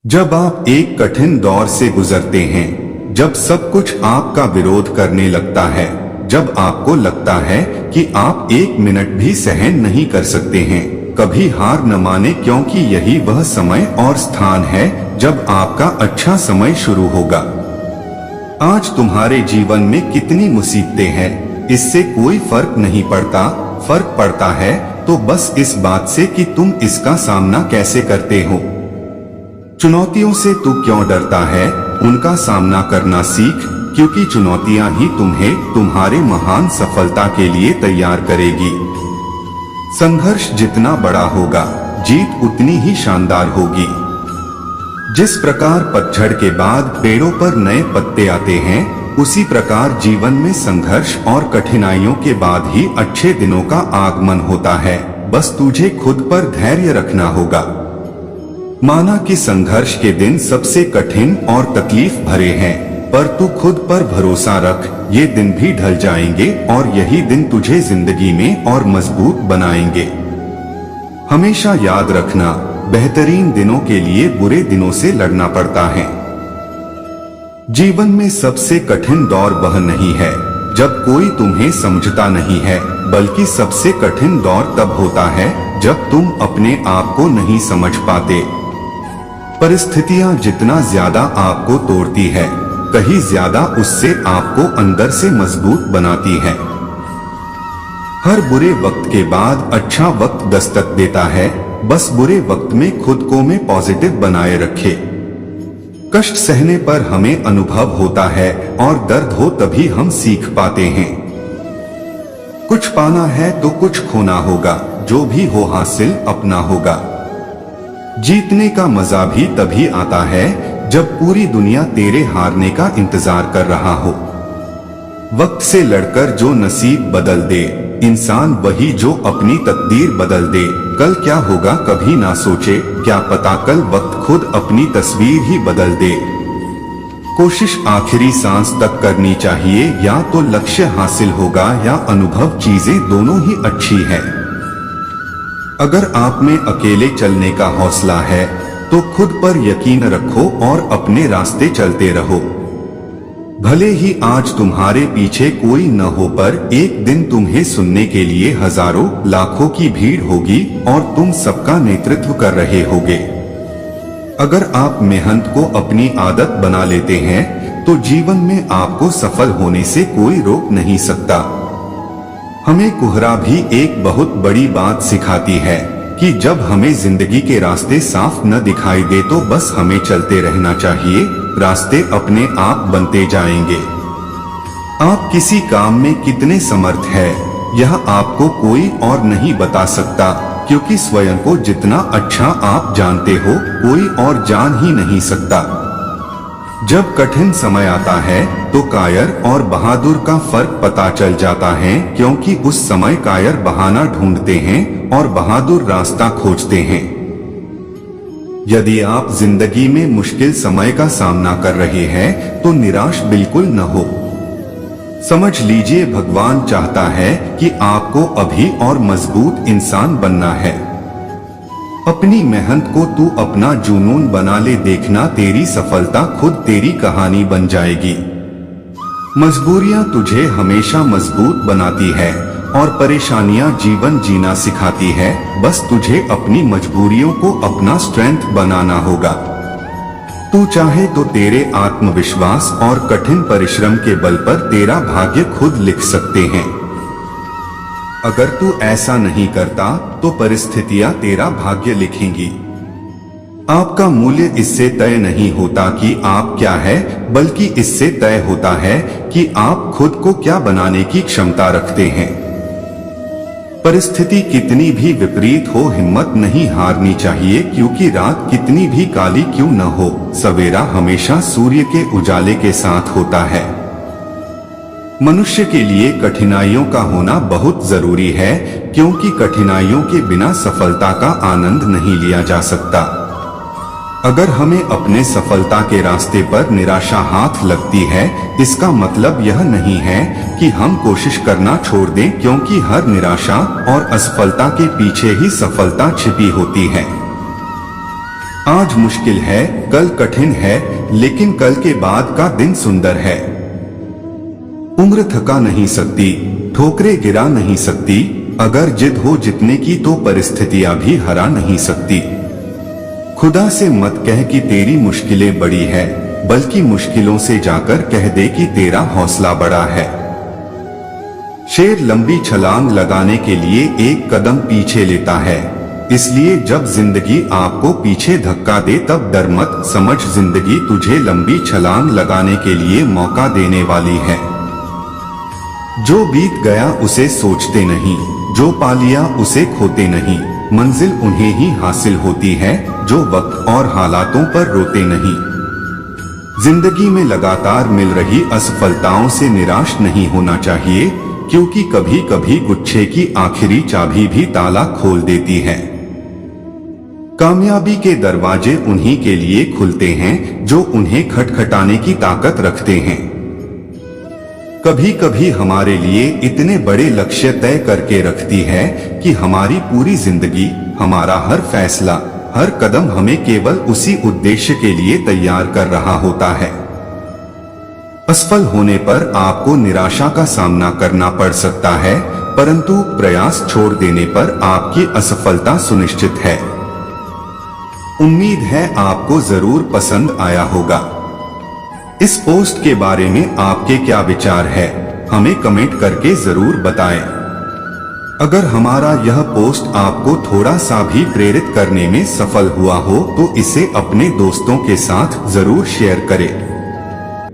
जब आप एक कठिन दौर से गुजरते हैं, जब सब कुछ आपका विरोध करने लगता है, जब आपको लगता है कि आप एक मिनट भी सहन नहीं कर सकते हैं, कभी हार न माने, क्योंकि यही वह समय और स्थान है जब आपका अच्छा समय शुरू होगा। आज तुम्हारे जीवन में कितनी मुसीबतें हैं, इससे कोई फर्क नहीं पड़ता। फर्क पड़ता है तो बस इस बात से कि तुम इसका सामना कैसे करते हो। चुनौतियों से तू क्यों डरता है, उनका सामना करना सीख, क्योंकि चुनौतियां ही तुम्हें तुम्हारे महान सफलता के लिए तैयार करेगी। संघर्ष जितना बड़ा होगा, जीत उतनी ही शानदार होगी। जिस प्रकार पतझड़ के बाद पेड़ों पर नए पत्ते आते हैं, उसी प्रकार जीवन में संघर्ष और कठिनाइयों के बाद ही अच्छे दिनों का आगमन होता है। बस तुझे खुद पर धैर्य रखना होगा। माना कि संघर्ष के दिन सबसे कठिन और तकलीफ भरे हैं, पर तू खुद पर भरोसा रख, ये दिन भी ढल जाएंगे और यही दिन तुझे जिंदगी में और मजबूत बनाएंगे। हमेशा याद रखना, बेहतरीन दिनों के लिए बुरे दिनों से लड़ना पड़ता है। जीवन में सबसे कठिन दौर वह नहीं है जब कोई तुम्हें समझता नहीं है, बल्कि सबसे कठिन दौर तब होता है जब तुम अपने आप को नहीं समझ पाते। परिस्थितियां जितना ज्यादा आपको तोड़ती है, कहीं ज्यादा उससे आपको अंदर से मजबूत बनाती है। हर बुरे वक्त के बाद अच्छा वक्त दस्तक देता है। बस बुरे वक्त में खुद को में पॉजिटिव बनाए रखे। कष्ट सहने पर हमें अनुभव होता है और दर्द हो तभी हम सीख पाते हैं। कुछ पाना है तो कुछ खोना होगा, जो भी हो हासिल अपना होगा। जीतने का मजा भी तभी आता है जब पूरी दुनिया तेरे हारने का इंतजार कर रहा हो। वक्त से लड़कर जो नसीब बदल दे, इंसान वही जो अपनी तकदीर बदल दे। कल क्या होगा कभी ना सोचे, क्या पता कल वक्त खुद अपनी तस्वीर ही बदल दे। कोशिश आखिरी सांस तक करनी चाहिए, या तो लक्ष्य हासिल होगा या अनुभव, चीजें दोनों ही अच्छी है। अगर आप में अकेले चलने का हौसला है तो खुद पर यकीन रखो और अपने रास्ते चलते रहो। भले ही आज तुम्हारे पीछे कोई न हो, पर एक दिन तुम्हें सुनने के लिए हजारों लाखों की भीड़ होगी और तुम सबका नेतृत्व कर रहे होगे। अगर आप मेहनत को अपनी आदत बना लेते हैं तो जीवन में आपको सफल होने से कोई रोक नहीं सकता। हमें कोहरा भी एक बहुत बड़ी बात सिखाती है कि जब हमें जिंदगी के रास्ते साफ न दिखाई दे तो बस हमें चलते रहना चाहिए। रास्ते अपने आप बनते जाएंगे। आप किसी काम में कितने समर्थ है, यह आपको कोई और नहीं बता सकता, क्योंकि स्वयं को जितना अच्छा आप जानते हो, कोई और जान ही नहीं सकता। जब कठिन समय आता है तो कायर और बहादुर का फर्क पता चल जाता है, क्योंकि उस समय कायर बहाना ढूंढते हैं और बहादुर रास्ता खोजते हैं। यदि आप जिंदगी में मुश्किल समय का सामना कर रहे हैं तो निराश बिल्कुल न हो। समझ लीजिए, भगवान चाहता है कि आपको अभी और मजबूत इंसान बनना है। अपनी मेहनत को तू अपना जुनून बना ले, देखना तेरी सफलता खुद तेरी कहानी बन जाएगी। मजबूरियां तुझे हमेशा मजबूत बनाती है और परेशानियां जीवन जीना सिखाती है। बस तुझे अपनी मजबूरियों को अपना स्ट्रेंथ बनाना होगा। तू चाहे तो तेरे आत्मविश्वास और कठिन परिश्रम के बल पर तेरा भाग्य खुद लिख सकते हैं। अगर तू ऐसा नहीं करता तो परिस्थितियां तेरा भाग्य लिखेंगी। आपका मूल्य इससे तय नहीं होता कि आप क्या है, बल्कि इससे तय होता है कि आप खुद को क्या बनाने की क्षमता रखते हैं। परिस्थिति कितनी भी विपरीत हो, हिम्मत नहीं हारनी चाहिए, क्योंकि रात कितनी भी काली क्यों न हो, सवेरा हमेशा सूर्य के उजाले के साथ होता है। मनुष्य के लिए कठिनाइयों का होना बहुत जरूरी है, क्योंकि कठिनाइयों के बिना सफलता का आनंद नहीं लिया जा सकता। अगर हमें अपने सफलता के रास्ते पर निराशा हाथ लगती है, इसका मतलब यह नहीं है कि हम कोशिश करना छोड़ दें, क्योंकि हर निराशा और असफलता के पीछे ही सफलता छिपी होती है। आज मुश्किल है, कल कठिन है, लेकिन कल के बाद का दिन सुंदर है। उम्र थका नहीं सकती, ठोकरें गिरा नहीं सकती, अगर जिद हो जितने की तो परिस्थितियां भी हरा नहीं सकती। खुदा से मत कह कि तेरी मुश्किलें बड़ी है, बल्कि मुश्किलों से जाकर कह दे कि तेरा हौसला बड़ा है। शेर लंबी छलांग लगाने के लिए एक कदम पीछे लेता है, इसलिए जब जिंदगी आपको पीछे धक्का दे तब डर मत, समझ जिंदगी तुझे लंबी छलांग लगाने के लिए मौका देने वाली है। जो बीत गया उसे सोचते नहीं, जो पा लिया उसे खोते नहीं, मंजिल उन्हें ही हासिल होती है जो वक्त और हालातों पर रोते नहीं। जिंदगी में लगातार मिल रही असफलताओं से निराश नहीं होना चाहिए, क्योंकि कभी कभी गुच्छे की आखिरी चाबी भी ताला खोल देती है। कामयाबी के दरवाजे उन्हीं के लिए खुलते हैं जो उन्हें खटखटाने की ताकत रखते हैं। कभी कभी हमारे लिए इतने बड़े लक्ष्य तय करके रखती है कि हमारी पूरी जिंदगी, हमारा हर फैसला, हर कदम हमें केवल उसी उद्देश्य के लिए तैयार कर रहा होता है। असफल होने पर आपको निराशा का सामना करना पड़ सकता है, परंतु प्रयास छोड़ देने पर आपकी असफलता सुनिश्चित है। उम्मीद है आपको जरूर पसंद आया होगा। इस पोस्ट के बारे में आपके क्या विचार है, हमें कमेंट करके जरूर बताएं। अगर हमारा यह पोस्ट आपको थोड़ा सा भी प्रेरित करने में सफल हुआ हो तो इसे अपने दोस्तों के साथ जरूर शेयर करें।